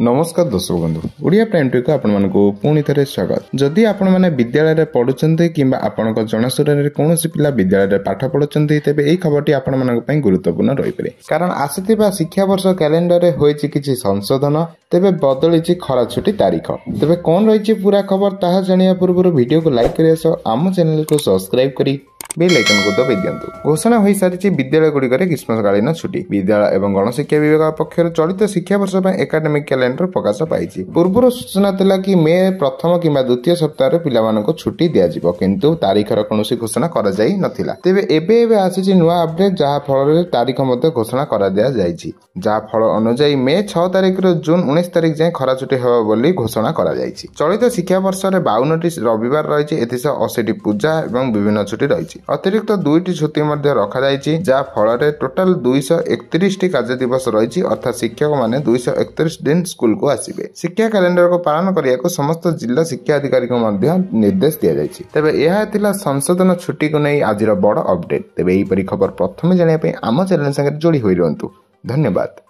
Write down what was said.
नमस्कार दर्शक बंधु ओडिया प्राइम टी को आपण पुणी थे स्वागत। जदि आपण मैंने विद्यालय पढ़ुंट कि आपण जनाशुर कौन पिला विद्यालय पाठ पढ़ुंट तेज यही खबर आपण मान गुरुत्वपूर्ण रही कारण आसुवा शिक्षा वर्ष कैलेंडर होती संशोधन तेज बदली खरा छुट्टी तारीख तेज कौन रही पूरा खबर ताहा जानिया पूर्व वीडियो को लाइक कर आम चैनल को सब्सक्राइब करी बेल आइकन को दबाई दिंतु। घोषणा हो सारी विद्यालय गुड़िक ग्रीष्मकालीन छुट्टी विद्यालय एवं गणशिक्षा विभाग पक्षर चलित शिक्षा वर्ष एकाडेमिक कैलेंडर प्रकाश पाई। पूर्व सूचना था कि मे प्रथम कि द्वितीय सप्ताह पिला छुट्टी दिज्व किंतु तारीखर कौन घोषणा कर तेज एवं आसी नुआ अपडेट जहाँ फल तारीख घोषणा कर जहाँ फल अनुजाई मे 6 तारिख जून 19 तारिख जाए खरा छुट्टी हो घोषणा कर चलित शिक्षा वर्ष 52टी रविवार रही 80टी पूजा और विभिन्न छुट्टी रही अतिरिक्त 2टी छुट्टी रखा जहाँ फल टोटाल 231 टी कार्य दिवस रही अर्थात शिक्षक मैंने 231 दिन स्कूल को आसवे। शिक्षा कैलेंडर को पालन करने को समस्त जिला शिक्षा अधिकारी को निर्देश दि जाएगी। तेज यह संशोधन छुट्टी को नहीं आज बड़ अपडेट। तेज यहीपरि खबर प्रथम जानापी आम चैनल संगे जोड़ी होई रहंतु। धन्यवाद।